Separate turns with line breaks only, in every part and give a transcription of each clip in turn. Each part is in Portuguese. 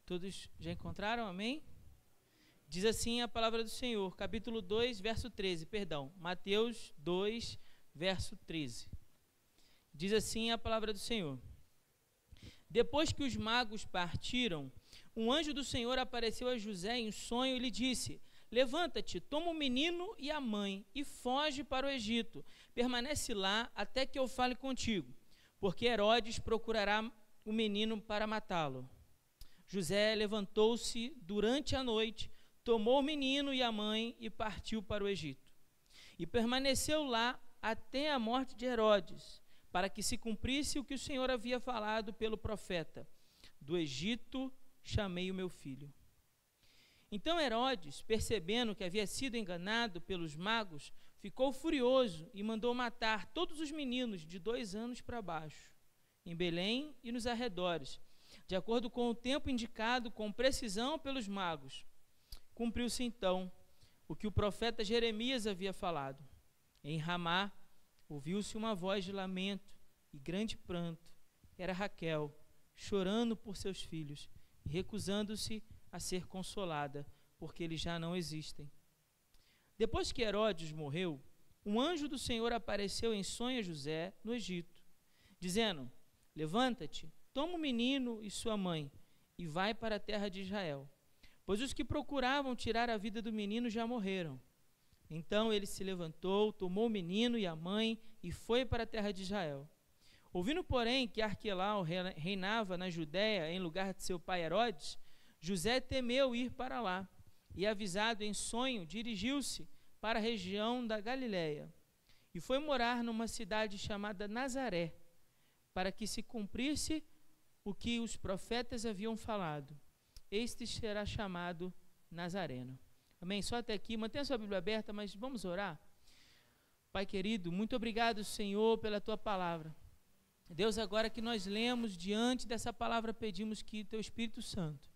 Todos já encontraram? Amém? Diz assim a palavra do Senhor, capítulo 2, verso 13, perdão, Mateus 2, verso 13. Diz assim a palavra do Senhor. Depois que os magos partiram, um anjo do Senhor apareceu a José em sonho e lhe disse: levanta-te, toma o menino e a mãe e foge para o Egito. Permanece lá até que eu fale contigo, porque Herodes procurará o menino para matá-lo. José levantou-se durante a noite, tomou o menino e a mãe e partiu para o Egito. E permaneceu lá até a morte de Herodes, para que se cumprisse o que o Senhor havia falado pelo profeta: do Egito chamei o meu filho. Então Herodes, percebendo que havia sido enganado pelos magos, ficou furioso e mandou matar todos os meninos de 2 anos para baixo, em Belém e nos arredores, de acordo com o tempo indicado com precisão pelos magos. Cumpriu-se então o que o profeta Jeremias havia falado. Em Ramá ouviu-se uma voz de lamento e grande pranto. Era Raquel, chorando por seus filhos e recusando-se a ser consolada, porque eles já não existem. Depois que Herodes morreu, um anjo do Senhor apareceu em sonho a José no Egito, dizendo: levanta-te, toma o menino e sua mãe e vai para a terra de Israel, pois os que procuravam tirar a vida do menino já morreram. Então ele se levantou, tomou o menino e a mãe e foi para a terra de Israel. Ouvindo, porém, que Arquelau reinava na Judéia em lugar de seu pai Herodes, José temeu ir para lá e, avisado em sonho, dirigiu-se para a região da Galiléia e foi morar numa cidade chamada Nazaré, para que se cumprisse o que os profetas haviam falado: este será chamado Nazareno. Amém? Só até aqui, mantenha sua Bíblia aberta, mas vamos orar. Pai querido, muito obrigado, Senhor, pela tua palavra. Deus, agora que nós lemos, diante dessa palavra, pedimos que teu Espírito Santo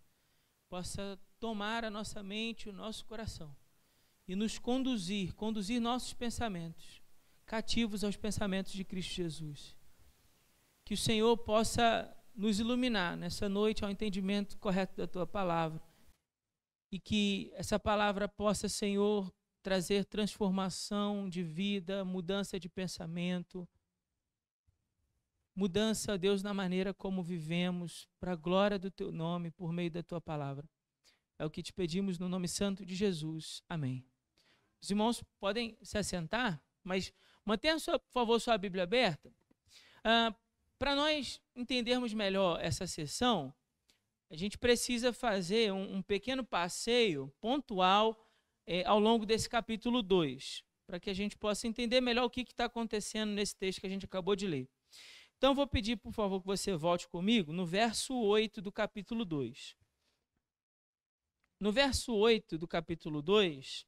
possa tomar a nossa mente, o nosso coração e nos conduzir nossos pensamentos cativos aos pensamentos de Cristo Jesus. Que o Senhor possa nos iluminar nessa noite ao entendimento correto da tua palavra e que essa palavra possa, Senhor, trazer transformação de vida, mudança de pensamento, mudança, Deus, na maneira como vivemos, para a glória do teu nome, por meio da tua palavra. É o que te pedimos no nome santo de Jesus. Amém. Os irmãos podem se assentar, mas mantenha, por favor, sua Bíblia aberta. Para nós entendermos melhor essa sessão, a gente precisa fazer um pequeno passeio pontual ao longo desse capítulo 2, para que a gente possa entender melhor o que está acontecendo nesse texto que a gente acabou de ler. Então, vou pedir, por favor, que você volte comigo no verso 8 do capítulo 2. No verso 8 do capítulo 2,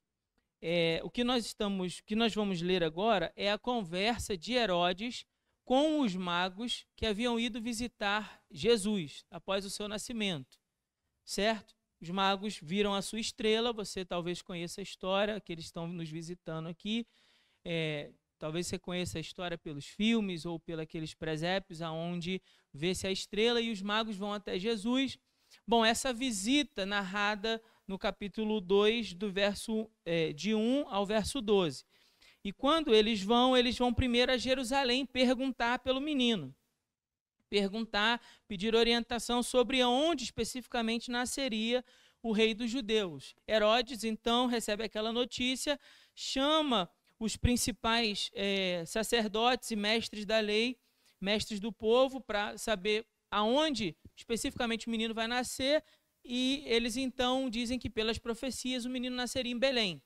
o que nós vamos ler agora é a conversa de Herodes com os magos que haviam ido visitar Jesus após o seu nascimento, certo? Os magos viram a sua estrela, você talvez conheça a história, que eles estão nos visitando aqui, talvez você conheça a história pelos filmes ou pelos aqueles presépios onde vê-se a estrela e os magos vão até Jesus. Bom, essa visita narrada no capítulo 2, do verso de 1 ao verso 12. E quando eles vão primeiro a Jerusalém perguntar pelo menino. Pedir orientação sobre onde especificamente nasceria o rei dos judeus. Herodes, então, recebe aquela notícia, chama os principais sacerdotes e mestres da lei, mestres do povo, para saber aonde especificamente o menino vai nascer, e eles então dizem que pelas profecias o menino nasceria em Belém.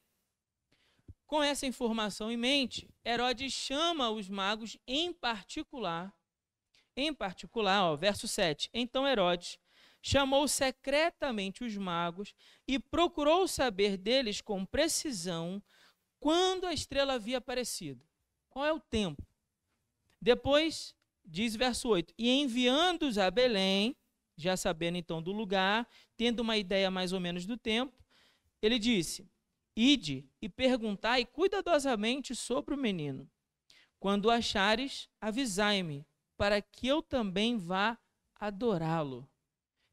Com essa informação em mente, Herodes chama os magos em particular, verso 7. Então Herodes chamou secretamente os magos e procurou saber deles com precisão quando a estrela havia aparecido. Qual é o tempo? Depois, diz verso 8, e enviando-os a Belém, já sabendo então do lugar, tendo uma ideia mais ou menos do tempo, ele disse: ide e perguntai cuidadosamente sobre o menino. Quando o achares, avisai-me, para que eu também vá adorá-lo.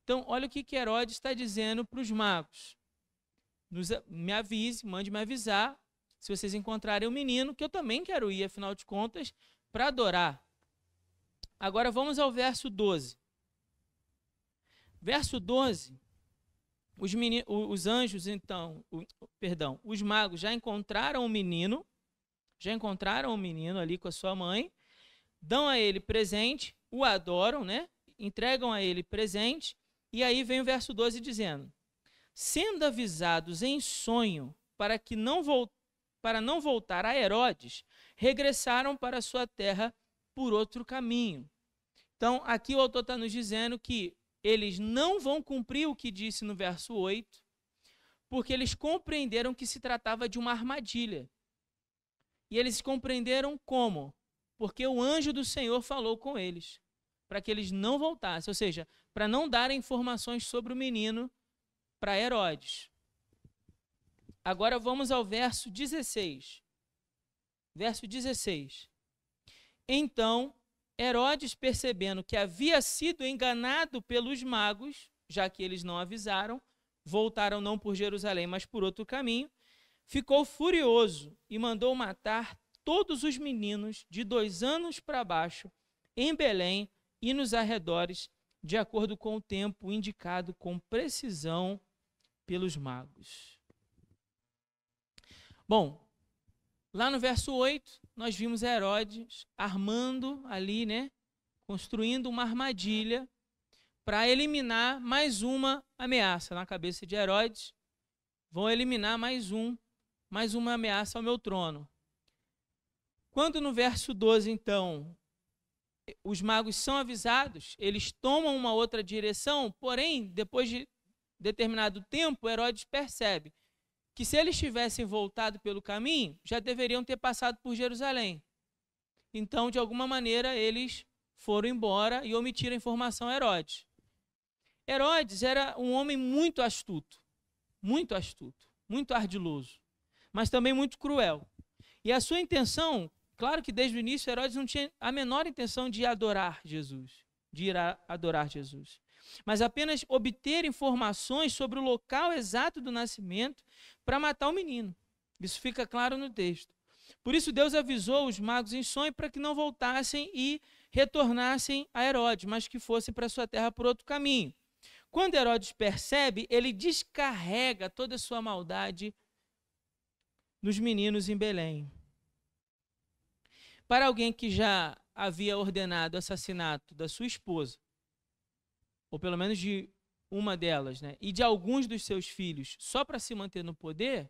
Então, olha o que Herodes está dizendo para os magos. Me avise, mande me avisar, se vocês encontrarem um menino, que eu também quero ir, afinal de contas, para adorar. Agora vamos ao verso 12. Verso 12, os anjos, então, os magos já encontraram o menino ali com a sua mãe, dão a ele presente, o adoram, né? Entregam a ele presente, e aí vem o verso 12 dizendo: sendo avisados em sonho para não voltar a Herodes, regressaram para sua terra por outro caminho. Então, aqui o autor está nos dizendo que eles não vão cumprir o que disse no verso 8, porque eles compreenderam que se tratava de uma armadilha. E eles compreenderam como? Porque o anjo do Senhor falou com eles, para que eles não voltassem, ou seja, para não darem informações sobre o menino para Herodes. Agora vamos ao verso 16. Verso 16. Então, Herodes, percebendo que havia sido enganado pelos magos, já que eles não avisaram, voltaram não por Jerusalém, mas por outro caminho, ficou furioso e mandou matar todos os meninos de 2 anos para baixo em Belém e nos arredores, de acordo com o tempo indicado com precisão pelos magos. Bom, lá no verso 8, nós vimos Herodes armando ali, né, construindo uma armadilha para eliminar mais uma ameaça na cabeça de Herodes. Vão eliminar mais uma ameaça ao meu trono. Quando no verso 12, então, os magos são avisados, eles tomam uma outra direção, porém, depois de determinado tempo, Herodes percebe que se eles tivessem voltado pelo caminho, já deveriam ter passado por Jerusalém. Então, de alguma maneira, eles foram embora e omitiram a informação a Herodes. Herodes era um homem muito astuto, muito ardiloso, mas também muito cruel. E a sua intenção, claro que desde o início Herodes não tinha a menor intenção de adorar Jesus, de ir adorar Jesus, mas apenas obter informações sobre o local exato do nascimento para matar o menino. Isso fica claro no texto. Por isso Deus avisou os magos em sonho para que não voltassem e retornassem a Herodes, mas que fossem para sua terra por outro caminho. Quando Herodes percebe, ele descarrega toda a sua maldade nos meninos em Belém. Para alguém que já havia ordenado o assassinato da sua esposa, ou pelo menos de uma delas, né, e de alguns dos seus filhos, só para se manter no poder,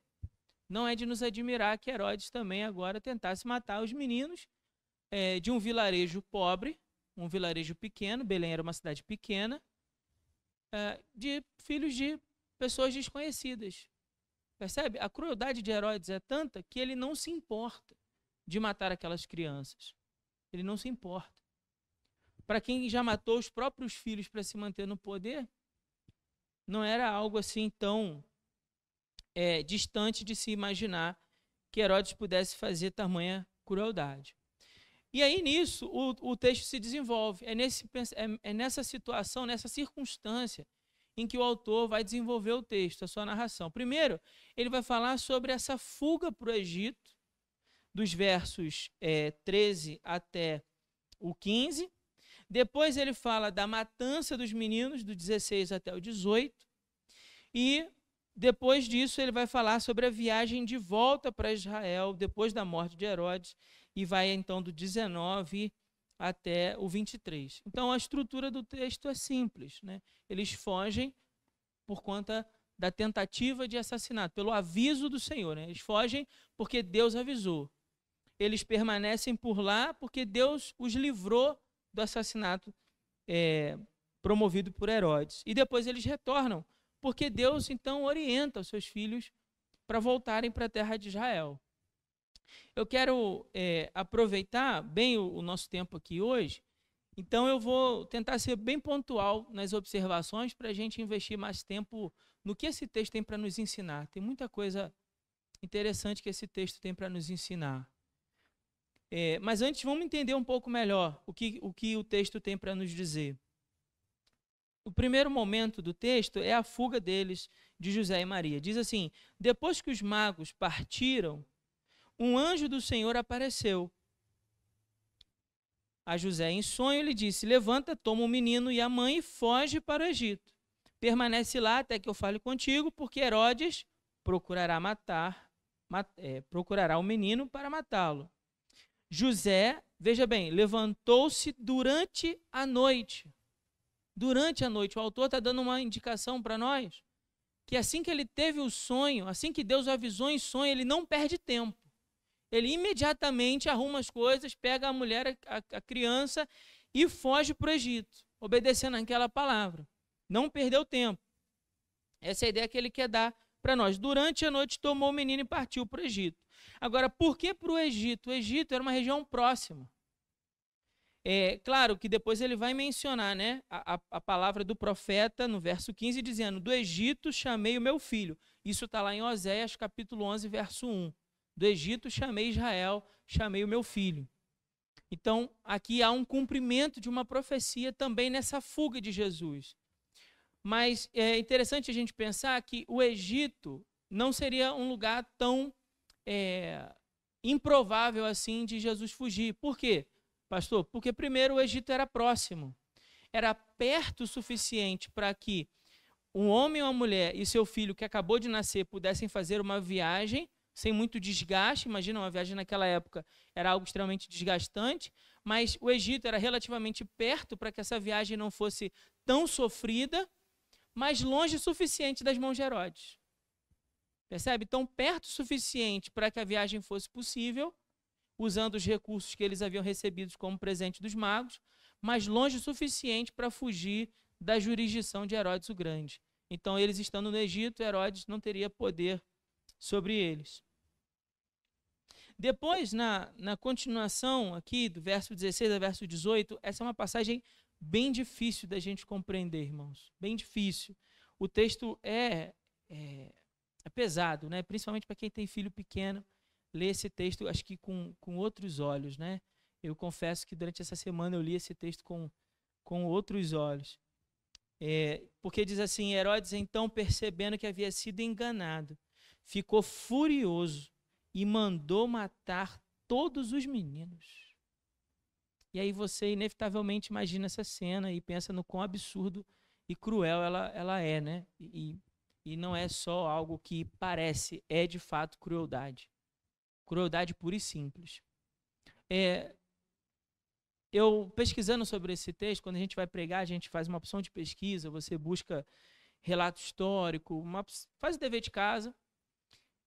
não é de nos admirar que Herodes também agora tentasse matar os meninos de um vilarejo pobre, um vilarejo pequeno, Belém era uma cidade pequena, de filhos de pessoas desconhecidas. Percebe? A crueldade de Herodes é tanta que ele não se importa de matar aquelas crianças. Ele não se importa. Para quem já matou os próprios filhos para se manter no poder, não era algo assim tão distante de se imaginar que Herodes pudesse fazer tamanha crueldade. E aí nisso o texto se desenvolve. É nessa situação, nessa circunstância, em que o autor vai desenvolver o texto, a sua narração. Primeiro, ele vai falar sobre essa fuga para o Egito, dos versos 13 até o 15. Depois ele fala da matança dos meninos, do 16 até o 18. E depois disso ele vai falar sobre a viagem de volta para Israel, depois da morte de Herodes, e vai então do 19 até o 23. Então a estrutura do texto é simples, né? Eles fogem por conta da tentativa de assassinato, pelo aviso do Senhor, né? Eles fogem porque Deus avisou. Eles permanecem por lá porque Deus os livrou do assassinato promovido por Herodes. E depois eles retornam, porque Deus então orienta os seus filhos para voltarem para a terra de Israel. Eu quero aproveitar bem o nosso tempo aqui hoje, então eu vou tentar ser bem pontual nas observações para a gente investir mais tempo no que esse texto tem para nos ensinar. Tem muita coisa interessante que esse texto tem para nos ensinar. Mas antes vamos entender um pouco melhor o que o texto tem para nos dizer. o primeiro momento do texto é a fuga deles, de José e Maria. Diz assim: depois que os magos partiram, um anjo do Senhor apareceu a José em sonho. Ele disse: levanta, toma o menino e a mãe e foge para o Egito. Permanece lá até que eu fale contigo, porque Herodes procurará procurará o menino para matá-lo. José, veja bem, levantou-se durante a noite. Durante a noite. O autor está dando uma indicação para nós que assim que ele teve o sonho, assim que Deus o avisou em sonho, ele não perde tempo. Ele imediatamente arruma as coisas, pega a mulher, a criança e foge para o Egito, obedecendo aquela palavra. Não perdeu tempo. Essa é a ideia que ele quer dar para nós. Durante a noite tomou o menino e partiu para o Egito. Agora, por que para o Egito? O Egito era uma região próxima. É claro que depois ele vai mencionar, né, a palavra do profeta no verso 15, dizendo: do Egito chamei o meu filho. Isso está lá em Oséias, capítulo 11, verso 1. Do Egito chamei Israel, chamei o meu filho. Então, aqui há um cumprimento de uma profecia também nessa fuga de Jesus. Mas é interessante a gente pensar que o Egito não seria um lugar tão improvável assim de Jesus fugir. Por quê, pastor? Porque primeiro o Egito era próximo. Era perto o suficiente para que um homem ou uma mulher e seu filho que acabou de nascer pudessem fazer uma viagem sem muito desgaste. Imagina, uma viagem naquela época era algo extremamente desgastante, mas o Egito era relativamente perto para que essa viagem não fosse tão sofrida, mas longe o suficiente das mãos de Herodes. Percebe? Tão perto o suficiente para que a viagem fosse possível, usando os recursos que eles haviam recebido como presente dos magos, mas longe o suficiente para fugir da jurisdição de Herodes o Grande. Então, eles estando no Egito, Herodes não teria poder sobre eles. Depois, na continuação aqui, do verso 16 ao verso 18, essa é uma passagem bem difícil da gente compreender, irmãos. Bem difícil. O texto é pesado, né? Principalmente para quem tem filho pequeno, ler esse texto, acho que com outros olhos, né? Eu confesso que durante essa semana eu li esse texto com outros olhos. Porque diz assim: Herodes, então, percebendo que havia sido enganado, ficou furioso e mandou matar todos os meninos. E aí você inevitavelmente imagina essa cena e pensa no quão absurdo e cruel ela é, né? E não é só algo que parece, é de fato crueldade. Crueldade pura e simples. Eu pesquisando sobre esse texto, quando a gente vai pregar, a gente faz uma opção de pesquisa, você busca relato histórico, faz o dever de casa,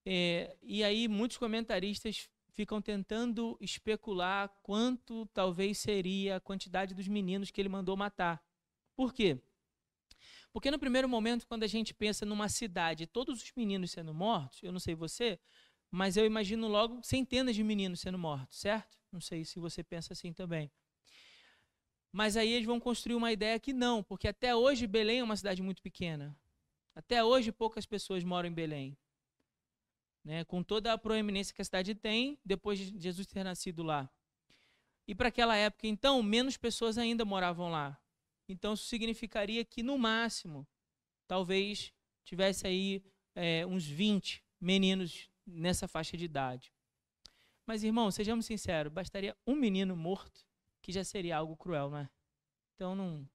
e aí muitos comentaristas ficam tentando especular quanto talvez seria a quantidade dos meninos que ele mandou matar. Por quê? Porque no primeiro momento, quando a gente pensa numa cidade, todos os meninos sendo mortos, eu não sei você, mas eu imagino logo centenas de meninos sendo mortos, certo? Não sei se você pensa assim também. Mas aí eles vão construir uma ideia que não, porque até hoje Belém é uma cidade muito pequena. Até hoje poucas pessoas moram em Belém. Né? Com toda a proeminência que a cidade tem, depois de Jesus ter nascido lá. E para aquela época, então, menos pessoas ainda moravam lá. Então, isso significaria que, no máximo, talvez tivesse aí uns 20 meninos nessa faixa de idade. Mas, irmão, sejamos sinceros, bastaria um menino morto, que já seria algo cruel, não é? Então,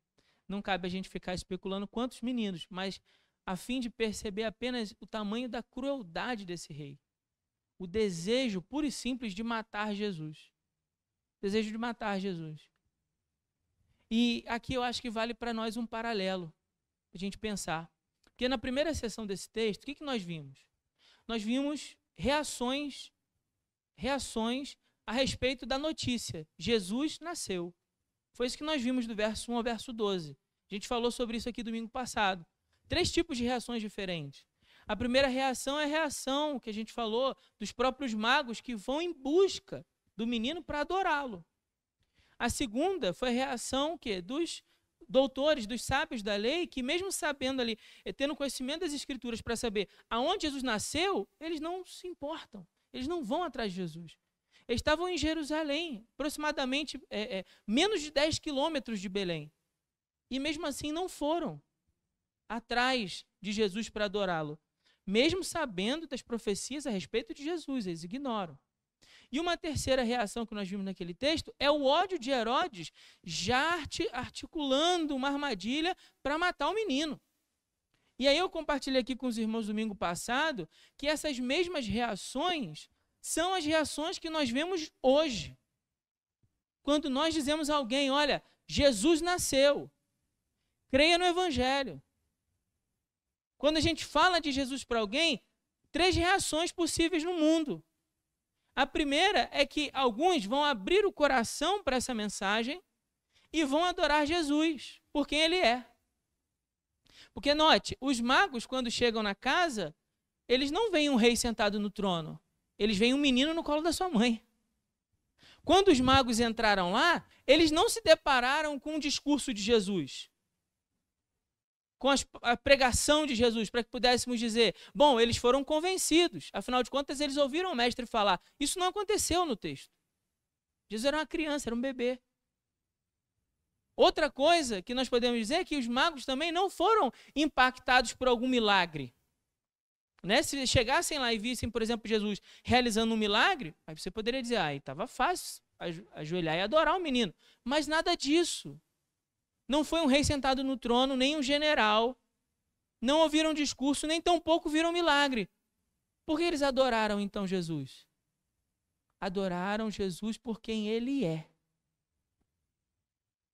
não cabe a gente ficar especulando quantos meninos, mas a fim de perceber apenas o tamanho da crueldade desse rei. O desejo puro e simples de matar Jesus. Desejo de matar Jesus. E aqui eu acho que vale para nós um paralelo, a gente pensar. Porque na primeira sessão desse texto, o que nós vimos? Nós vimos reações a respeito da notícia. Jesus nasceu. Foi isso que nós vimos do verso 1 ao verso 12. A gente falou sobre isso aqui domingo passado. 3 tipos de reações diferentes. A primeira reação é a reação que a gente falou dos próprios magos que vão em busca do menino para adorá-lo. A segunda foi a reação dos doutores, dos sábios da lei, que mesmo sabendo ali, tendo conhecimento das escrituras para saber aonde Jesus nasceu, eles não se importam, eles não vão atrás de Jesus. Eles estavam em Jerusalém, aproximadamente menos de 10 quilômetros de Belém. e mesmo assim não foram atrás de Jesus para adorá-lo, mesmo sabendo das profecias a respeito de Jesus, eles ignoram. E uma terceira reação que nós vimos naquele texto é o ódio de Herodes já articulando uma armadilha para matar o menino. E aí eu compartilhei aqui com os irmãos domingo passado que essas mesmas reações são as reações que nós vemos hoje. Quando nós dizemos a alguém, olha, Jesus nasceu, creia no Evangelho. Quando a gente fala de Jesus para alguém, 3 reações possíveis no mundo. A primeira é que alguns vão abrir o coração para essa mensagem e vão adorar Jesus por quem ele é. Porque note, os magos quando chegam na casa, eles não veem um rei sentado no trono, eles veem um menino no colo da sua mãe. Quando os magos entraram lá, eles não se depararam com o discurso de Jesus, com a pregação de Jesus, para que pudéssemos dizer, bom, eles foram convencidos, afinal de contas eles ouviram o mestre falar. Isso não aconteceu no texto. Jesus era uma criança, era um bebê. Outra coisa que nós podemos dizer é que os magos também não foram impactados por algum milagre. Né? Se chegassem lá e vissem, por exemplo, Jesus realizando um milagre, aí você poderia dizer, estava fácil ajoelhar e adorar o menino. Mas nada disso. Não foi um rei sentado no trono, nem um general. Não ouviram discurso, nem tampouco viram milagre. Por que eles adoraram então Jesus? Adoraram Jesus por quem ele é.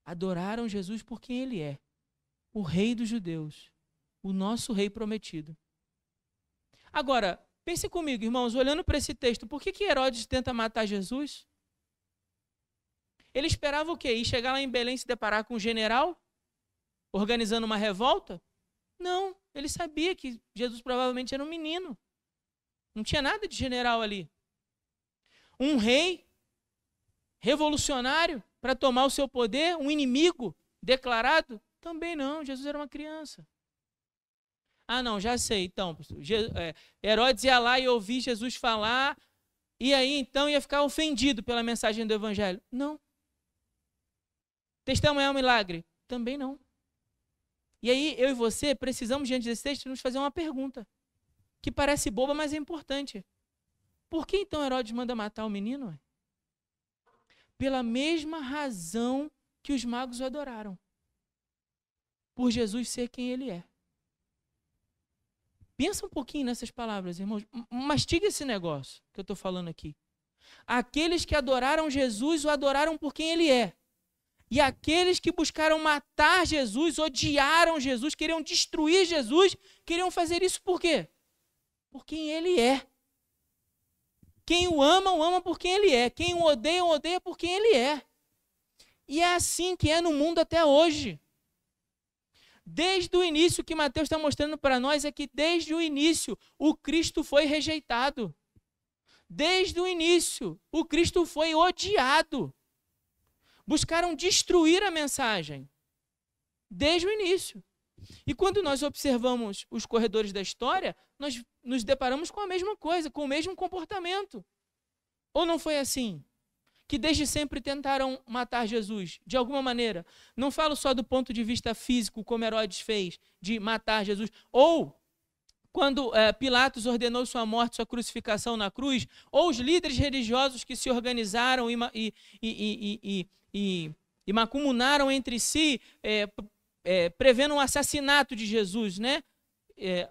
Adoraram Jesus por quem ele é. O rei dos judeus. O nosso rei prometido. Agora, pense comigo, irmãos, olhando para esse texto, por que Herodes tenta matar Jesus? Ele esperava o quê? Ir chegar lá em Belém e se deparar com um general organizando uma revolta? Não, ele sabia que Jesus provavelmente era um menino. Não tinha nada de general ali. Um rei revolucionário para tomar o seu poder, um inimigo declarado? Também não, Jesus era uma criança. Não, já sei, então, Herodes ia lá e ouvir Jesus falar, e aí então ia ficar ofendido pela mensagem do Evangelho. Não. Testemunhar um milagre? Também não. E aí, eu e você precisamos, diante desse texto, nos fazer uma pergunta, que parece boba, mas é importante. Por que então Herodes manda matar o menino? Pela mesma razão que os magos o adoraram. Por Jesus ser quem ele é. Pensa um pouquinho nessas palavras, irmãos. Mastiga esse negócio que eu estou falando aqui. Aqueles que adoraram Jesus o adoraram por quem ele é. E aqueles que buscaram matar Jesus, odiaram Jesus, queriam destruir Jesus, queriam fazer isso por quê? Por quem ele é. Quem o ama por quem ele é. Quem o odeia por quem ele é. E é assim que é no mundo até hoje. Desde o início, o que Mateus está mostrando para nós é que desde o início o Cristo foi rejeitado. Desde o início o Cristo foi odiado. Buscaram destruir a mensagem. Desde o início. E quando nós observamos os corredores da história, nós nos deparamos com a mesma coisa, com o mesmo comportamento. Ou não foi assim? Que desde sempre tentaram matar Jesus, de alguma maneira. Não falo só do ponto de vista físico, como Herodes fez, de matar Jesus. Ou, quando Pilatos ordenou sua morte, sua crucificação na cruz, ou os líderes religiosos que se organizaram e macumunaram entre si, prevendo um assassinato de Jesus, né?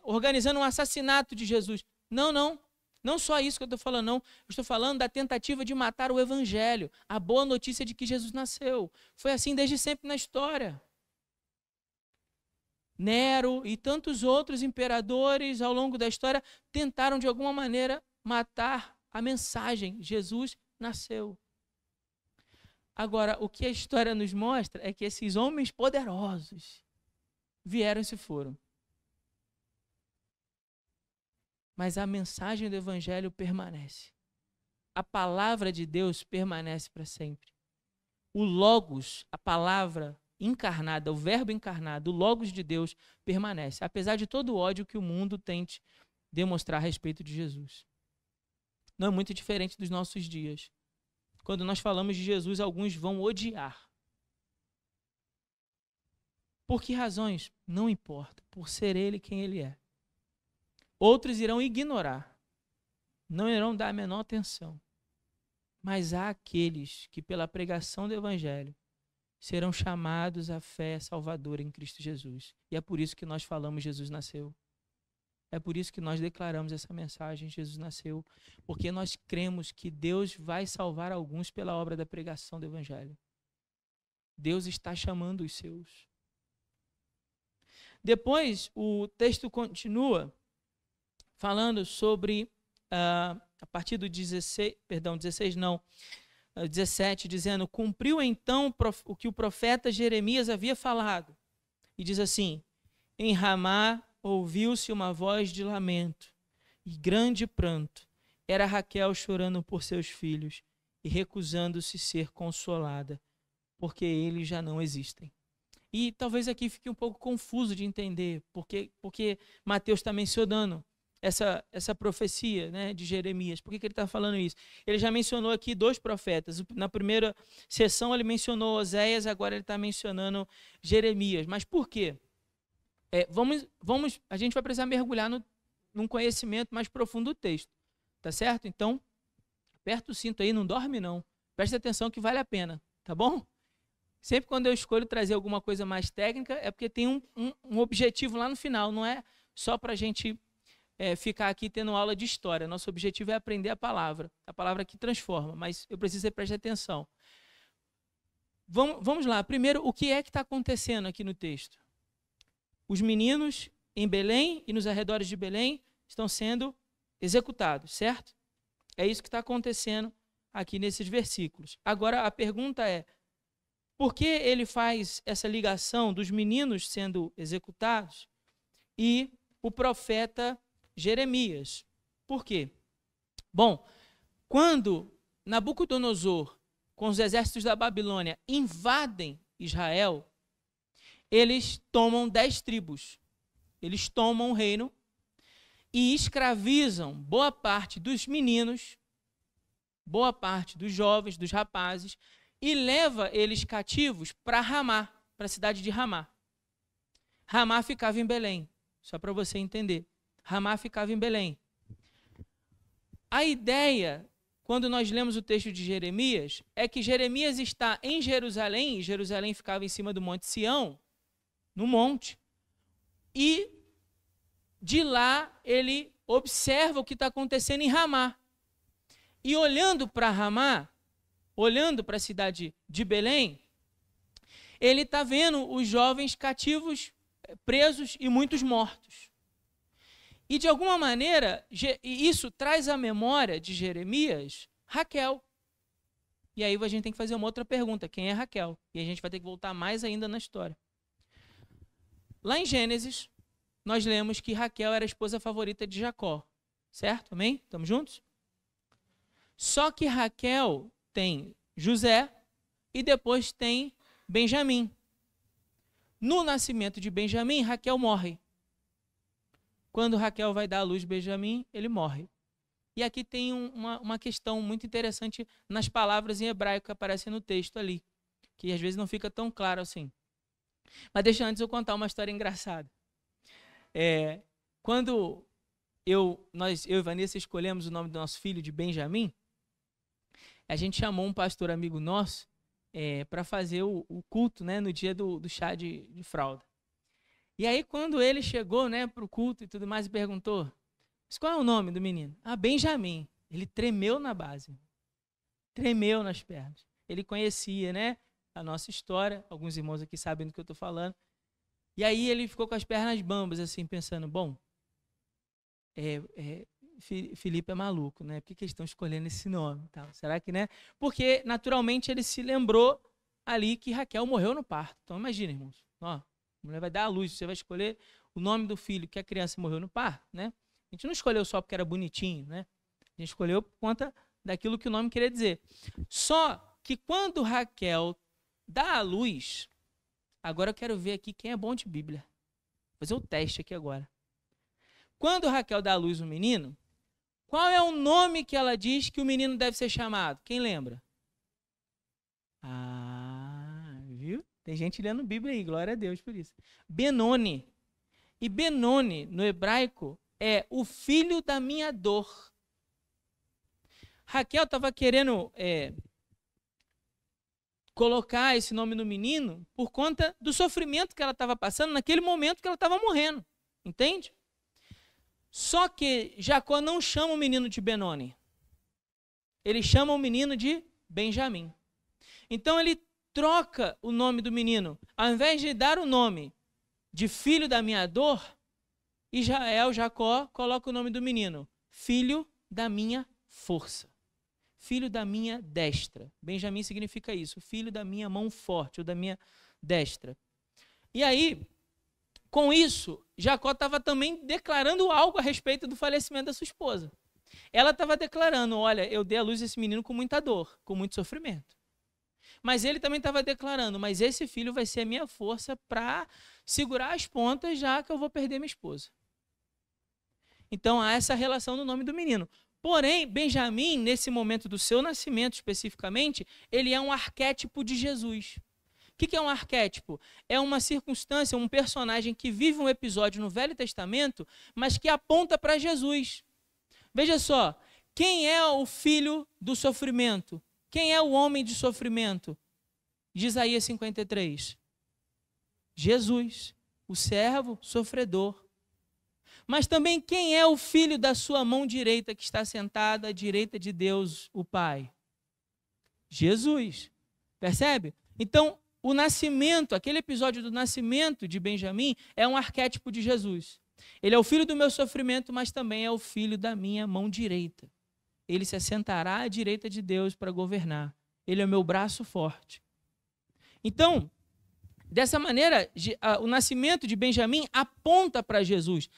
Organizando um assassinato de Jesus. Não. Não só isso que eu estou falando, não. Eu estou falando da tentativa de matar o Evangelho, a boa notícia de que Jesus nasceu. Foi assim desde sempre na história. Nero e tantos outros imperadores ao longo da história tentaram de alguma maneira matar a mensagem. Jesus nasceu. Agora, o que a história nos mostra é que esses homens poderosos vieram e se foram. Mas a mensagem do Evangelho permanece. A palavra de Deus permanece para sempre. O Logos, a palavra encarnada, o verbo encarnado, o Logos de Deus permanece, apesar de todo o ódio que o mundo tente demonstrar a respeito de Jesus. Não é muito diferente dos nossos dias. Quando nós falamos de Jesus, alguns vão odiar. Por que razões? Não importa, por ser ele quem ele é. Outros irão ignorar, não irão dar a menor atenção. Mas há aqueles que, pela pregação do Evangelho, serão chamados à fé salvadora em Cristo Jesus. E é por isso que nós falamos Jesus nasceu. É por isso que nós declaramos essa mensagem, Jesus nasceu. Porque nós cremos que Deus vai salvar alguns pela obra da pregação do Evangelho. Deus está chamando os seus. Depois, o texto continua falando sobre, a partir do 17, dizendo: cumpriu então o que o profeta Jeremias havia falado. E diz assim: em Ramá ouviu-se uma voz de lamento e grande pranto. Era Raquel chorando por seus filhos e recusando-se ser consolada, porque eles já não existem. E talvez aqui fique um pouco confuso de entender, porque Mateus está mencionando essa profecia, né, de Jeremias. Por que ele está falando isso? Ele já mencionou aqui 2 profetas. Na primeira sessão ele mencionou Oséias, agora ele está mencionando Jeremias. Mas por quê? A gente vai precisar mergulhar num conhecimento mais profundo do texto. Tá certo? Então, aperta o cinto aí, não dorme não. Presta atenção que vale a pena, tá bom? Sempre quando eu escolho trazer alguma coisa mais técnica, é porque tem um objetivo lá no final, não é só para a gente ficar aqui tendo aula de história. Nosso objetivo é aprender a palavra que transforma, mas eu preciso prestar atenção. Vamos lá, primeiro, o que é que está acontecendo aqui no texto? Os meninos em Belém e nos arredores de Belém estão sendo executados, certo? É isso que está acontecendo aqui nesses versículos. Agora, a pergunta é: por que ele faz essa ligação dos meninos sendo executados e o profeta Jeremias? Por quê? Bom, quando Nabucodonosor, com os exércitos da Babilônia, invadem Israel, eles tomam 10 tribos. Eles tomam o reino e escravizam boa parte dos meninos, boa parte dos jovens, dos rapazes, e leva eles cativos para Ramá, para a cidade de Ramá. Ramá ficava em Belém, só para você entender. Ramá ficava em Belém. A ideia, quando nós lemos o texto de Jeremias, é que Jeremias está em Jerusalém, e Jerusalém ficava em cima do Monte Sião, no monte, e de lá ele observa o que está acontecendo em Ramá. E olhando para Ramá, olhando para a cidade de Belém, ele está vendo os jovens cativos, presos e muitos mortos. E de alguma maneira, isso traz à memória de Jeremias Raquel. E aí a gente tem que fazer uma outra pergunta: quem é Raquel? E a gente vai ter que voltar mais ainda na história. Lá em Gênesis, nós lemos que Raquel era a esposa favorita de Jacó. Certo? Amém? Estamos juntos? Só que Raquel tem José e depois tem Benjamim. No nascimento de Benjamim, Raquel morre. Quando Raquel vai dar à luz Benjamim, ele morre. E aqui tem uma questão muito interessante nas palavras em hebraico que aparecem no texto ali, que às vezes não fica tão claro assim. Mas deixa antes eu contar uma história engraçada. Quando eu e Vanessa escolhemos o nome do nosso filho de Benjamim, a gente chamou um pastor amigo nosso para fazer o culto, né, no dia do chá de fralda. E aí, quando ele chegou, né, para o culto e tudo mais, e perguntou: mas qual é o nome do menino? Benjamim. Ele tremeu na base, tremeu nas pernas. Ele conhecia, né, a nossa história, alguns irmãos aqui sabem do que eu estou falando. E aí ele ficou com as pernas bambas, assim, pensando: bom, Felipe é maluco, né? Por que eles estão escolhendo esse nome? Tal? Será que, né? Porque, naturalmente, ele se lembrou ali que Raquel morreu no parto. Então, imagina, irmãos. Ó, a mulher vai dar à luz, você vai escolher o nome do filho que a criança morreu no parto, né? A gente não escolheu só porque era bonitinho, né? A gente escolheu por conta daquilo que o nome queria dizer. Só que quando Raquel dá à luz, agora eu quero ver aqui quem é bom de Bíblia. Vou fazer o teste aqui agora. Quando Raquel dá à luz um menino, qual é o nome que ela diz que o menino deve ser chamado? Quem lembra? Viu? Tem gente lendo Bíblia aí, glória a Deus por isso. Benoni. E Benoni, no hebraico, é o filho da minha dor. Raquel estava querendo colocar esse nome no menino por conta do sofrimento que ela estava passando naquele momento que ela estava morrendo. Entende? Só que Jacó não chama o menino de Benoni. Ele chama o menino de Benjamim. Então ele troca o nome do menino. Ao invés de dar o nome de filho da minha dor, Jacó coloca o nome do menino, filho da minha força. Filho da minha destra. Benjamim significa isso, filho da minha mão forte, ou da minha destra. E aí, com isso, Jacó estava também declarando algo a respeito do falecimento da sua esposa. Ela estava declarando, olha, eu dei à luz esse menino com muita dor, com muito sofrimento. Mas ele também estava declarando, mas esse filho vai ser a minha força para segurar as pontas, já que eu vou perder minha esposa. Então, há essa relação no nome do menino. Porém, Benjamim, nesse momento do seu nascimento especificamente, ele é um arquétipo de Jesus. O que é um arquétipo? É uma circunstância, um personagem que vive um episódio no Velho Testamento, mas que aponta para Jesus. Veja só, quem é o filho do sofrimento? Quem é o homem de sofrimento? De Isaías 53. Jesus, o servo sofredor. Mas também quem é o filho da sua mão direita que está sentado à direita de Deus, o Pai? Jesus. Percebe? Então, o nascimento, aquele episódio do nascimento de Benjamim é um arquétipo de Jesus. Ele é o filho do meu sofrimento, mas também é o filho da minha mão direita. Ele se assentará à direita de Deus para governar. Ele é o meu braço forte. Então, dessa maneira, o nascimento de Benjamim aponta para Jesus.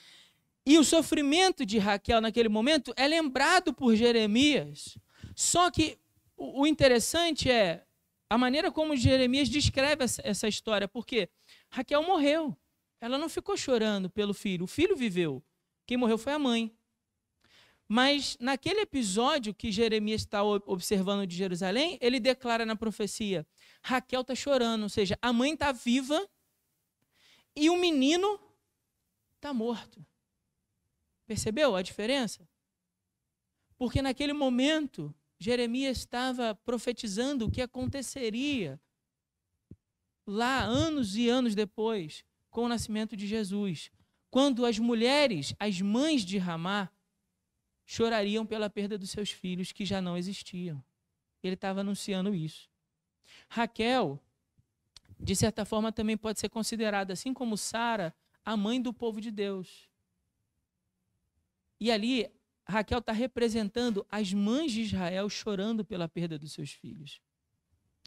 E o sofrimento de Raquel naquele momento é lembrado por Jeremias. Só que o interessante é a maneira como Jeremias descreve essa história, porque Raquel morreu. Ela não ficou chorando pelo filho. O filho viveu. Quem morreu foi a mãe. Mas naquele episódio que Jeremias está observando de Jerusalém, ele declara na profecia, Raquel está chorando, ou seja, a mãe está viva e o menino está morto. Percebeu a diferença? Porque naquele momento, Jeremias estava profetizando o que aconteceria lá anos e anos depois, com o nascimento de Jesus, quando as mulheres, as mães de Ramá, chorariam pela perda dos seus filhos que já não existiam. Ele estava anunciando isso. Raquel, de certa forma, também pode ser considerada, assim como Sara, a mãe do povo de Deus. E ali, Raquel está representando as mães de Israel chorando pela perda dos seus filhos.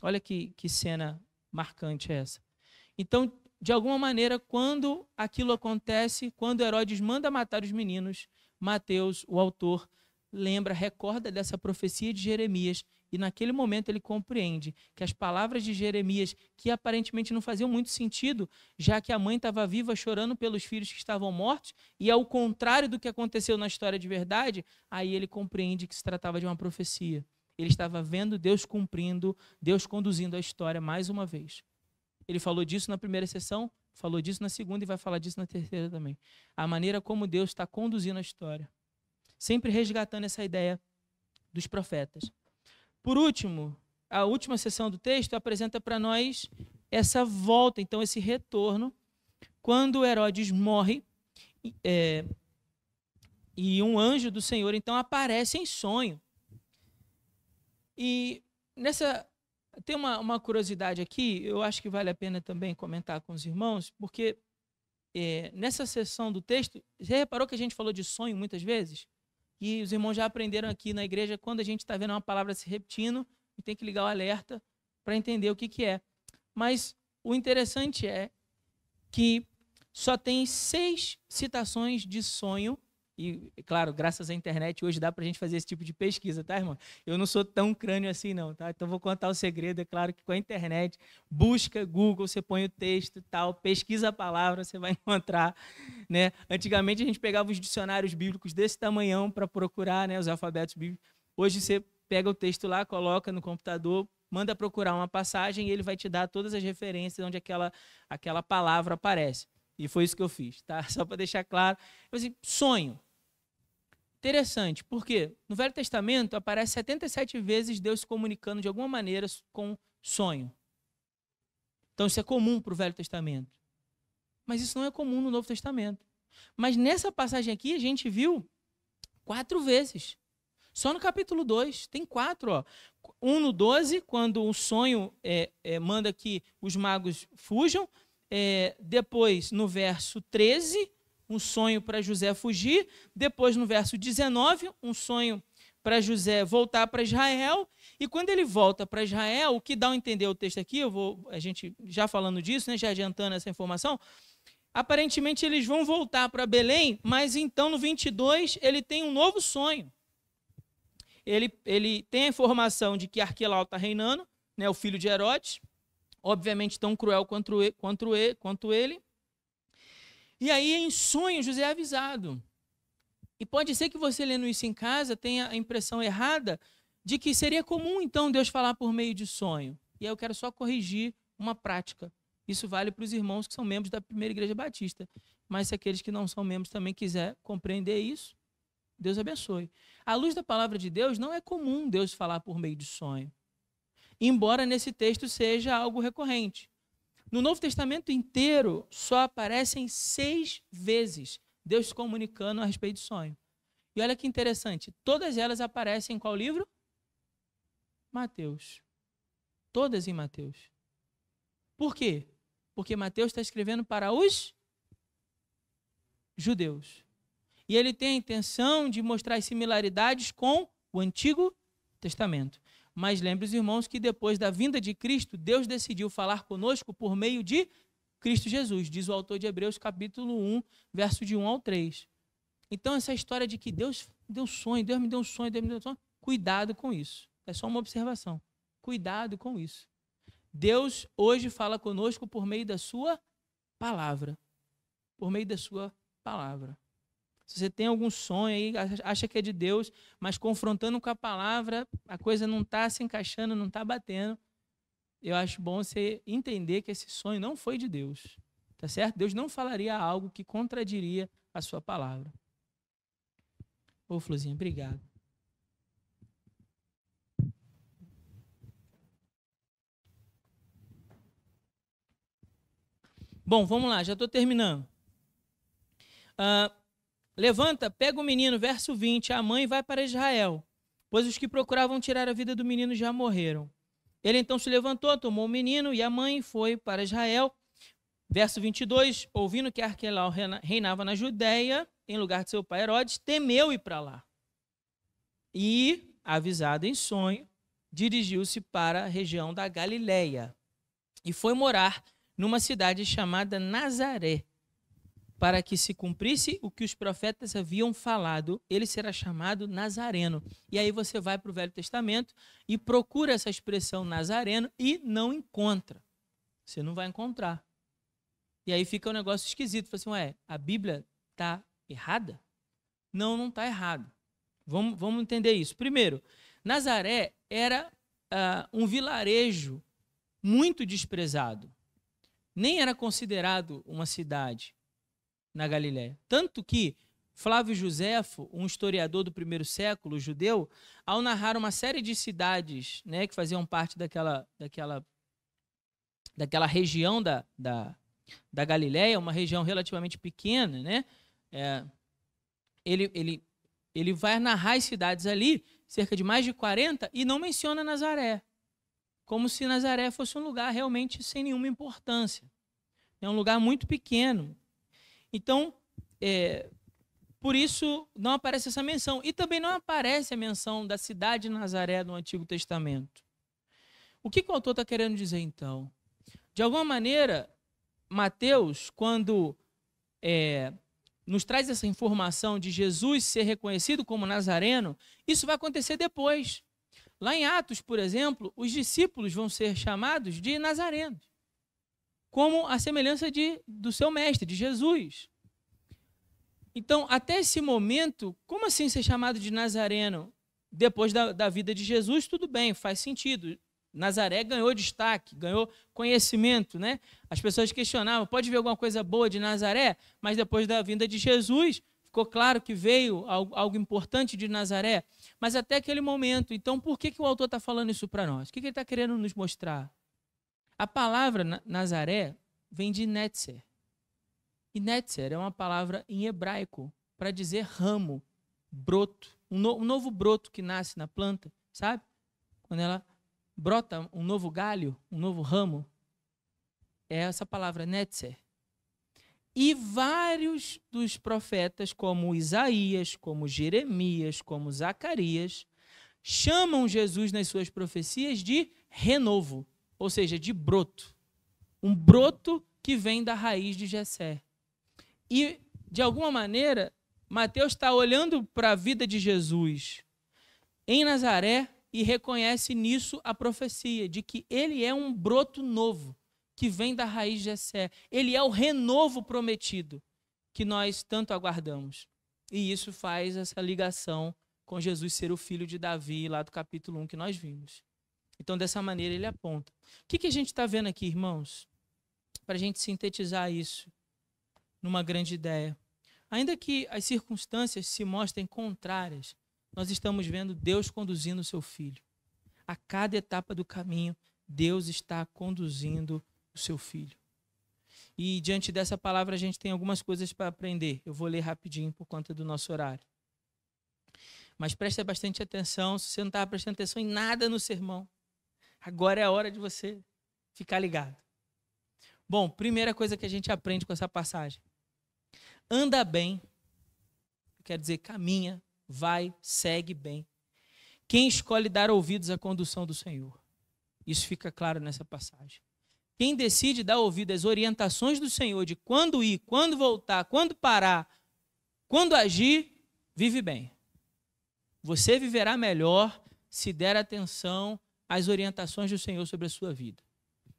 Olha que cena marcante é essa. Então, de alguma maneira, quando aquilo acontece, quando Herodes manda matar os meninos, Mateus, o autor, recorda dessa profecia de Jeremias e naquele momento ele compreende que as palavras de Jeremias, que aparentemente não faziam muito sentido, já que a mãe estava viva chorando pelos filhos que estavam mortos, e ao contrário do que aconteceu na história de verdade, aí ele compreende que se tratava de uma profecia. Ele estava vendo Deus cumprindo, Deus conduzindo a história mais uma vez. Ele falou disso na primeira sessão, falou disso na segunda e vai falar disso na terceira também. A maneira como Deus está conduzindo a história. Sempre resgatando essa ideia dos profetas. Por último, a última sessão do texto apresenta para nós essa volta, então esse retorno, quando Herodes morre e um anjo do Senhor então aparece em sonho. E tem uma curiosidade aqui, eu acho que vale a pena também comentar com os irmãos, porque nessa sessão do texto, você reparou que a gente falou de sonho muitas vezes? E os irmãos já aprenderam aqui na igreja, quando a gente está vendo uma palavra se repetindo, e tem que ligar o alerta para entender o que é. Mas o interessante é que só tem 6 citações de sonho, e, claro, graças à internet, hoje dá para a gente fazer esse tipo de pesquisa, tá, irmão? Eu não sou tão crânio assim, não, tá? Então, vou contar o segredo. É claro que com a internet, busca Google, você põe o texto e tal, pesquisa a palavra, você vai encontrar, né? Antigamente, a gente pegava os dicionários bíblicos desse tamanhão para procurar, né, os alfabetos bíblicos. Hoje, você pega o texto lá, coloca no computador, manda procurar uma passagem e ele vai te dar todas as referências onde aquela palavra aparece. E foi isso que eu fiz, tá? Só para deixar claro. Assim, sonho. Interessante, porque no Velho Testamento aparece 77 vezes Deus se comunicando de alguma maneira com sonho. Então isso é comum para o Velho Testamento. Mas isso não é comum no Novo Testamento. Mas nessa passagem aqui a gente viu 4 vezes. Só no capítulo 2, tem 4. Ó. Um no 12, quando o sonho manda que os magos fujam. Depois, no verso 13, um sonho para José fugir. Depois, no verso 19, um sonho para José voltar para Israel. E quando ele volta para Israel, o que dá a entender o texto aqui, a gente já falando disso, né, já adiantando essa informação, aparentemente eles vão voltar para Belém, mas então no 22 ele tem um novo sonho. Ele tem a informação de que Arquelau está reinando, né, o filho de Herodes, obviamente tão cruel quanto ele. E aí, em sonho, José é avisado. E pode ser que você, lendo isso em casa, tenha a impressão errada de que seria comum, então, Deus falar por meio de sonho. E aí eu quero só corrigir uma prática. Isso vale para os irmãos que são membros da Primeira Igreja Batista. Mas se aqueles que não são membros também quiser compreender isso, Deus abençoe. À luz da palavra de Deus, não é comum Deus falar por meio de sonho. Embora nesse texto seja algo recorrente. No Novo Testamento inteiro, só aparecem 6 vezes Deus se comunicando a respeito de sonho. E olha que interessante, todas elas aparecem em qual livro? Mateus. Todas em Mateus. Por quê? Porque Mateus está escrevendo para os judeus. E ele tem a intenção de mostrar as similaridades com o Antigo Testamento. Mas lembre os irmãos que depois da vinda de Cristo, Deus decidiu falar conosco por meio de Cristo Jesus, diz o autor de Hebreus capítulo 1, verso de 1 ao 3. Então essa história de que Deus deu sonho, Deus me deu um sonho, Deus me deu um sonho, cuidado com isso. É só uma observação. Cuidado com isso. Deus hoje fala conosco por meio da sua palavra. Por meio da sua palavra. Se você tem algum sonho aí, acha que é de Deus, mas confrontando com a palavra, a coisa não está se encaixando, não está batendo, eu acho bom você entender que esse sonho não foi de Deus. Tá certo? Deus não falaria algo que contradiria a sua palavra. Ô, Fluzinha, obrigado. Bom, vamos lá, já estou terminando. Levanta, pega o menino, verso 20, a mãe vai para Israel, pois os que procuravam tirar a vida do menino já morreram. Ele então se levantou, tomou o menino e a mãe foi para Israel. Verso 22, ouvindo que Arquelau reinava na Judéia, em lugar de seu pai Herodes, temeu ir para lá. E, avisado em sonho, dirigiu-se para a região da Galileia e foi morar numa cidade chamada Nazaré, para que se cumprisse o que os profetas haviam falado, ele será chamado Nazareno. E aí você vai para o Velho Testamento e procura essa expressão Nazareno e não encontra. Você não vai encontrar. E aí fica um negócio esquisito. Você fala assim, a Bíblia está errada? Não, não está errado. Vamos entender isso. Primeiro, Nazaré era um vilarejo muito desprezado. Nem era considerado uma cidade na Galiléia. Tanto que Flávio Joséfo, um historiador do primeiro século, judeu, ao narrar uma série de cidades, né, que faziam parte daquela região da Galiléia, uma região relativamente pequena, né, ele vai narrar as cidades ali, cerca de mais de 40, e não menciona Nazaré, como se Nazaré fosse um lugar realmente sem nenhuma importância. É um lugar muito pequeno. Então, por isso não aparece essa menção. E também não aparece a menção da cidade de Nazaré no Antigo Testamento. O que o autor está querendo dizer, então? De alguma maneira, Mateus, quando nos traz essa informação de Jesus ser reconhecido como Nazareno, isso vai acontecer depois. Lá em Atos, por exemplo, os discípulos vão ser chamados de nazarenos, como a semelhança do seu mestre, de Jesus. Então, até esse momento, como assim ser chamado de Nazareno depois da vida de Jesus? Tudo bem, faz sentido. Nazaré ganhou destaque, ganhou conhecimento, né? As pessoas questionavam, pode ver alguma coisa boa de Nazaré? Mas depois da vinda de Jesus, ficou claro que veio algo importante de Nazaré. Mas até aquele momento, então por que o autor está falando isso para nós? O que ele está querendo nos mostrar? A palavra Nazaré vem de Netzer. E Netzer é uma palavra em hebraico para dizer ramo, broto. Um novo broto que nasce na planta, sabe? Quando ela brota um novo galho, um novo ramo, é essa palavra Netzer. E vários dos profetas, como Isaías, como Jeremias, como Zacarias, chamam Jesus nas suas profecias de renovo, ou seja, de broto. Um broto que vem da raiz de Jessé. E, de alguma maneira, Mateus está olhando para a vida de Jesus em Nazaré e reconhece nisso a profecia de que ele é um broto novo que vem da raiz de Jessé. Ele é o renovo prometido que nós tanto aguardamos. E isso faz essa ligação com Jesus ser o filho de Davi, lá do capítulo 1 que nós vimos. Então, dessa maneira, ele aponta. O que a gente está vendo aqui, irmãos? Para a gente sintetizar isso numa grande ideia. Ainda que as circunstâncias se mostrem contrárias, nós estamos vendo Deus conduzindo o seu filho. A cada etapa do caminho, Deus está conduzindo o seu filho. E diante dessa palavra a gente tem algumas coisas para aprender. Eu vou ler rapidinho por conta do nosso horário. Mas preste bastante atenção, se você não estava prestando atenção em nada no sermão, agora é a hora de você ficar ligado. Bom, primeira coisa que a gente aprende com essa passagem. Anda bem, quer dizer, caminha, vai, segue bem. Quem escolhe dar ouvidos à condução do Senhor? Isso fica claro nessa passagem. Quem decide dar ouvido às orientações do Senhor de quando ir, quando voltar, quando parar, quando agir, vive bem. Você viverá melhor se der atenção às orientações do Senhor sobre a sua vida.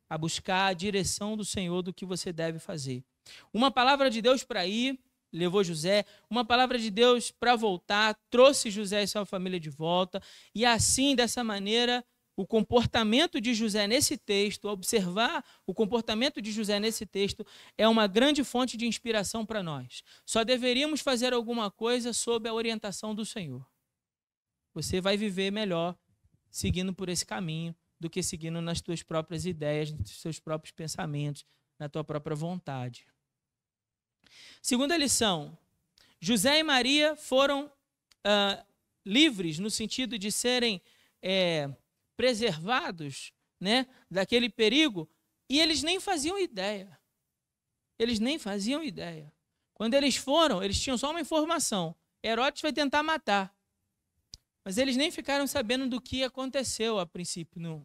A buscar a direção do Senhor do que você deve fazer. Uma palavra de Deus para ir, levou José. Uma palavra de Deus para voltar, trouxe José e sua família de volta. E assim, dessa maneira, o comportamento de José nesse texto, observar o comportamento de José nesse texto, é uma grande fonte de inspiração para nós. Só deveríamos fazer alguma coisa sob a orientação do Senhor. Você vai viver melhor seguindo por esse caminho do que seguindo nas tuas próprias ideias, nos seus próprios pensamentos, na tua própria vontade. Segunda lição, José e Maria foram livres no sentido de serem preservados, né, daquele perigo, e eles nem faziam ideia. Eles nem faziam ideia. Quando eles foram, eles tinham só uma informação. Herodes vai tentar matar. Mas eles nem ficaram sabendo do que aconteceu a princípio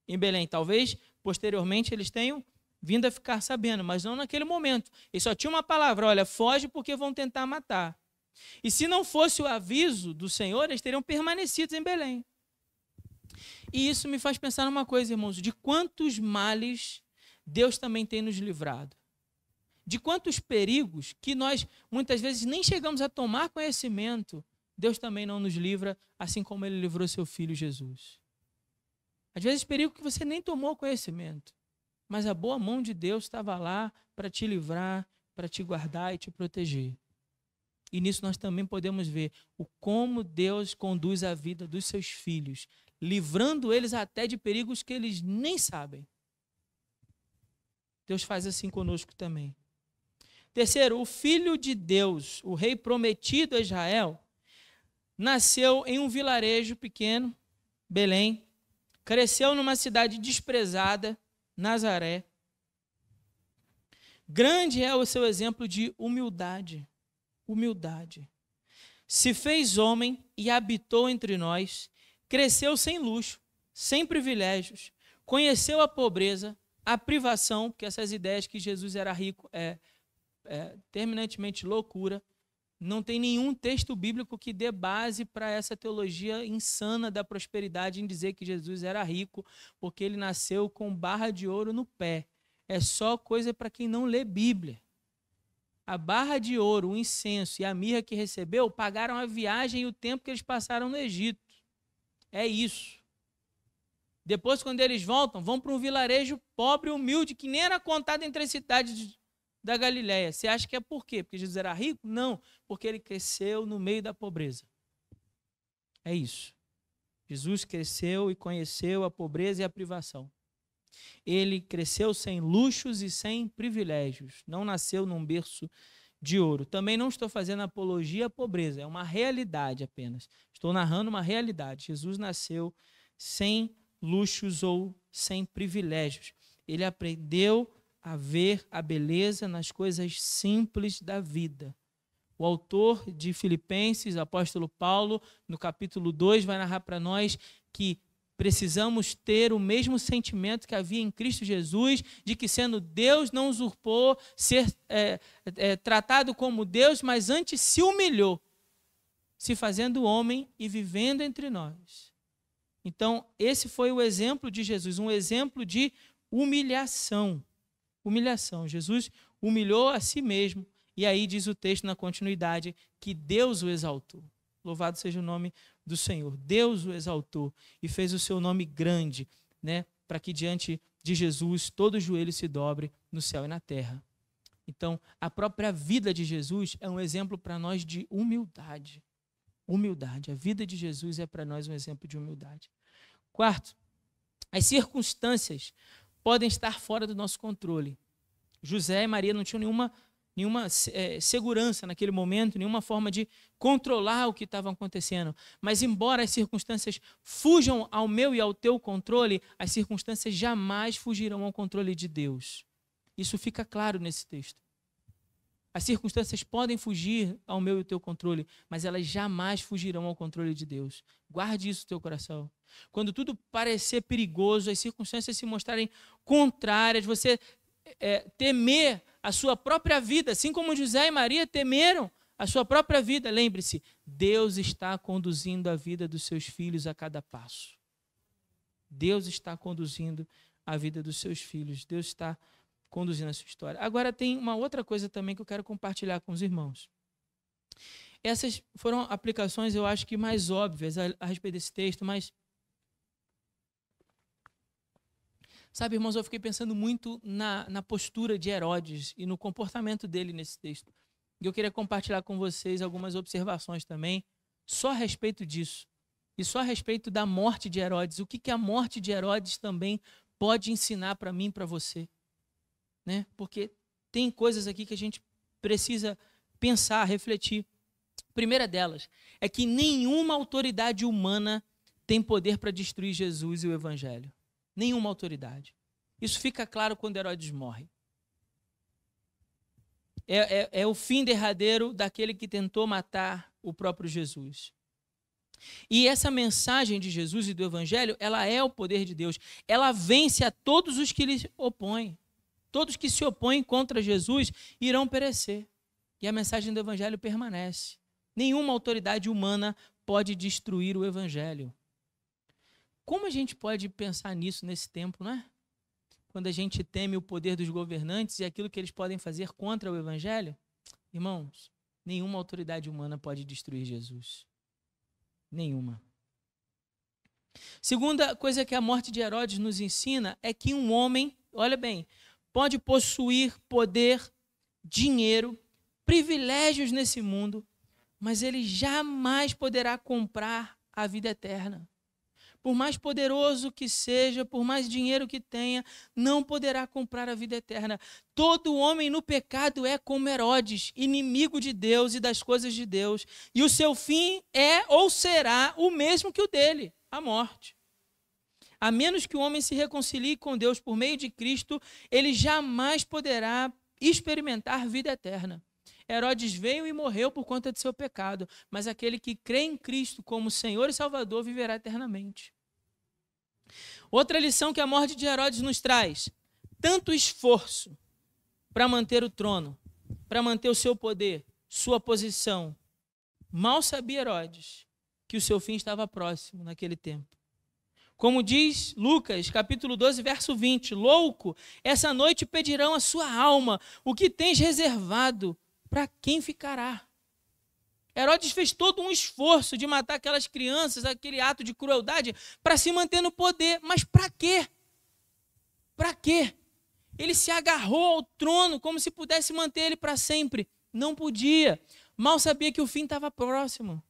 em Belém. Talvez, posteriormente, eles tenham vindo a ficar sabendo, mas não naquele momento. Eles só tinham uma palavra, olha, foge porque vão tentar matar. E se não fosse o aviso do Senhor, eles teriam permanecido em Belém. E isso me faz pensar numa coisa, irmãos, de quantos males Deus também tem nos livrado. De quantos perigos que nós, muitas vezes, nem chegamos a tomar conhecimento, Deus também não nos livra, assim como Ele livrou seu Filho Jesus. Às vezes, perigo que você nem tomou conhecimento, mas a boa mão de Deus estava lá para te livrar, para te guardar e te proteger. E nisso nós também podemos ver o como Deus conduz a vida dos seus filhos, livrando eles até de perigos que eles nem sabem. Deus faz assim conosco também. Terceiro, o Filho de Deus, o Rei prometido a Israel, nasceu em um vilarejo pequeno, Belém, cresceu numa cidade desprezada, Nazaré. Grande é o seu exemplo de humildade. Humildade. Se fez homem e habitou entre nós, cresceu sem luxo, sem privilégios, conheceu a pobreza, a privação, porque essas ideias que Jesus era rico é terminantemente loucura. Não tem nenhum texto bíblico que dê base para essa teologia insana da prosperidade em dizer que Jesus era rico porque ele nasceu com barra de ouro no pé. É só coisa para quem não lê Bíblia. A barra de ouro, o incenso e a mirra que recebeu pagaram a viagem e o tempo que eles passaram no Egito. É isso. Depois, quando eles voltam, vão para um vilarejo pobre e humilde, que nem era contado entre as cidades da Galileia. Você acha que é por quê? Porque Jesus era rico? Não, porque ele cresceu no meio da pobreza. É isso. Jesus cresceu e conheceu a pobreza e a privação. Ele cresceu sem luxos e sem privilégios. Não nasceu num berço de ouro. Também não estou fazendo apologia à pobreza, é uma realidade apenas. Estou narrando uma realidade. Jesus nasceu sem luxos ou sem privilégios. Ele aprendeu a ver a beleza nas coisas simples da vida. O autor de Filipenses, o apóstolo Paulo, no capítulo 2, vai narrar para nós que precisamos ter o mesmo sentimento que havia em Cristo Jesus, de que sendo Deus não usurpou ser tratado como Deus, mas antes se humilhou, se fazendo homem e vivendo entre nós. Então, esse foi o exemplo de Jesus, um exemplo de humilhação. Humilhação. Jesus humilhou a si mesmo. E aí diz o texto na continuidade que Deus o exaltou. Louvado seja o nome do Senhor. Deus o exaltou e fez o seu nome grande, né, para que diante de Jesus todo joelho se dobre no céu e na terra. Então, a própria vida de Jesus é um exemplo para nós de humildade. Humildade. A vida de Jesus é para nós um exemplo de humildade. Quarto, as circunstâncias podem estar fora do nosso controle. José e Maria não tinham nenhuma segurança naquele momento, nenhuma forma de controlar o que estava acontecendo. Mas embora as circunstâncias fujam ao meu e ao teu controle, as circunstâncias jamais fugirão ao controle de Deus. Isso fica claro nesse texto. As circunstâncias podem fugir ao meu e ao teu controle, mas elas jamais fugirão ao controle de Deus. Guarde isso no teu coração. Quando tudo parecer perigoso, as circunstâncias se mostrarem contrárias, você temer a sua própria vida, assim como José e Maria temeram a sua própria vida, lembre-se, Deus está conduzindo a vida dos seus filhos a cada passo. Deus está conduzindo a vida dos seus filhos. Deus está conduzindo a sua história. Agora tem uma outra coisa também que eu quero compartilhar com os irmãos. Essas foram aplicações, eu acho que mais óbvias a respeito desse texto, mas sabe, irmãos, eu fiquei pensando muito na postura de Herodes e no comportamento dele nesse texto. E eu queria compartilhar com vocês algumas observações também, só a respeito disso. E só a respeito da morte de Herodes. O que a morte de Herodes também pode ensinar para mim e para você. Né? Porque tem coisas aqui que a gente precisa pensar, refletir. A primeira delas é que nenhuma autoridade humana tem poder para destruir Jesus e o Evangelho. Nenhuma autoridade. Isso fica claro quando Herodes morre. É o fim derradeiro daquele que tentou matar o próprio Jesus. E essa mensagem de Jesus e do Evangelho, ela é o poder de Deus. Ela vence a todos os que lhe opõem. Todos que se opõem contra Jesus irão perecer. E a mensagem do Evangelho permanece. Nenhuma autoridade humana pode destruir o Evangelho. Como a gente pode pensar nisso nesse tempo, não é? Quando a gente teme o poder dos governantes e aquilo que eles podem fazer contra o Evangelho? Irmãos, nenhuma autoridade humana pode destruir Jesus. Nenhuma. Segunda coisa que a morte de Herodes nos ensina é que um homem, olha bem, pode possuir poder, dinheiro, privilégios nesse mundo, mas ele jamais poderá comprar a vida eterna. Por mais poderoso que seja, por mais dinheiro que tenha, não poderá comprar a vida eterna. Todo homem no pecado é como Herodes, inimigo de Deus e das coisas de Deus. E o seu fim é ou será o mesmo que o dele, a morte. A menos que o homem se reconcilie com Deus por meio de Cristo, ele jamais poderá experimentar vida eterna. Herodes veio e morreu por conta de seu pecado, mas aquele que crê em Cristo como Senhor e Salvador viverá eternamente. Outra lição que a morte de Herodes nos traz: tanto esforço para manter o trono, para manter o seu poder, sua posição. Mal sabia Herodes que o seu fim estava próximo naquele tempo. Como diz Lucas, capítulo 12, verso 20, louco, essa noite pedirão a sua alma, o que tens reservado, para quem ficará? Herodes fez todo um esforço de matar aquelas crianças, aquele ato de crueldade, para se manter no poder. Mas para quê? Para quê? Ele se agarrou ao trono como se pudesse manter ele para sempre. Não podia. Mal sabia que o fim estava próximo.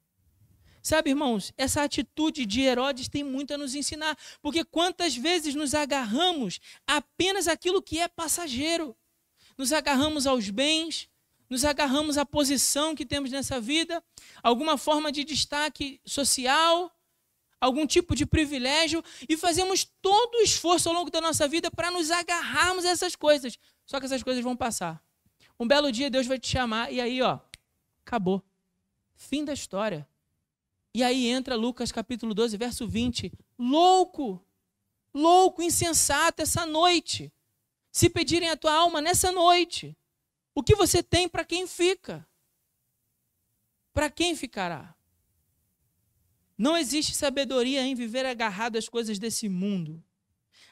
Sabe, irmãos, essa atitude de Herodes tem muito a nos ensinar. Porque quantas vezes nos agarramos apenas àquilo que é passageiro. Nos agarramos aos bens, nos agarramos à posição que temos nessa vida, alguma forma de destaque social, algum tipo de privilégio, e fazemos todo o esforço ao longo da nossa vida para nos agarrarmos a essas coisas. Só que essas coisas vão passar. Um belo dia Deus vai te chamar e aí, acabou. Fim da história. E aí entra Lucas capítulo 12, verso 20. Louco, insensato, essa noite. Se pedirem a tua alma nessa noite, o que você tem para quem fica? Para quem ficará? Não existe sabedoria em viver agarrado às coisas desse mundo.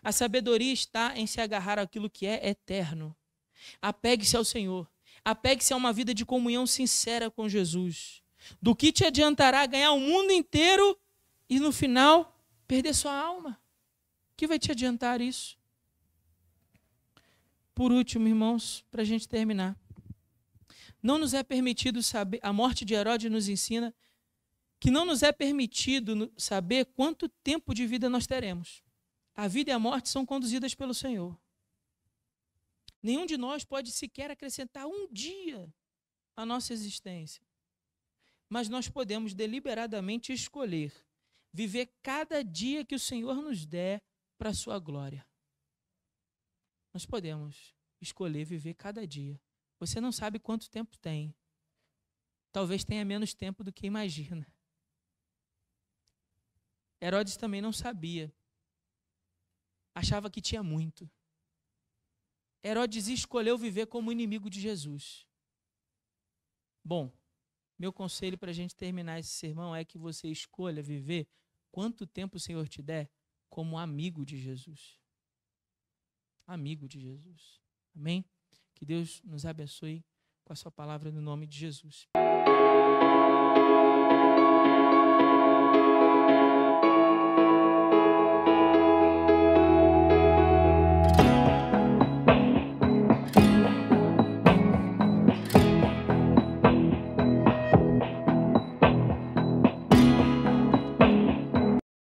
A sabedoria está em se agarrar àquilo que é eterno. Apegue-se ao Senhor. Apegue-se a uma vida de comunhão sincera com Jesus. Do que te adiantará ganhar o mundo inteiro e no final perder sua alma? O que vai te adiantar isso? Por último, irmãos, para a gente terminar. Não nos é permitido saber, a morte de Herodes nos ensina que não nos é permitido saber quanto tempo de vida nós teremos. A vida e a morte são conduzidas pelo Senhor. Nenhum de nós pode sequer acrescentar um dia à nossa existência. Mas nós podemos deliberadamente escolher viver cada dia que o Senhor nos der para a sua glória. Nós podemos escolher viver cada dia. Você não sabe quanto tempo tem. Talvez tenha menos tempo do que imagina. Herodes também não sabia. Achava que tinha muito. Herodes escolheu viver como inimigo de Jesus. Bom, meu conselho para a gente terminar esse sermão é que você escolha viver quanto tempo o Senhor te der como amigo de Jesus. Amigo de Jesus. Amém? Que Deus nos abençoe com a sua palavra no nome de Jesus.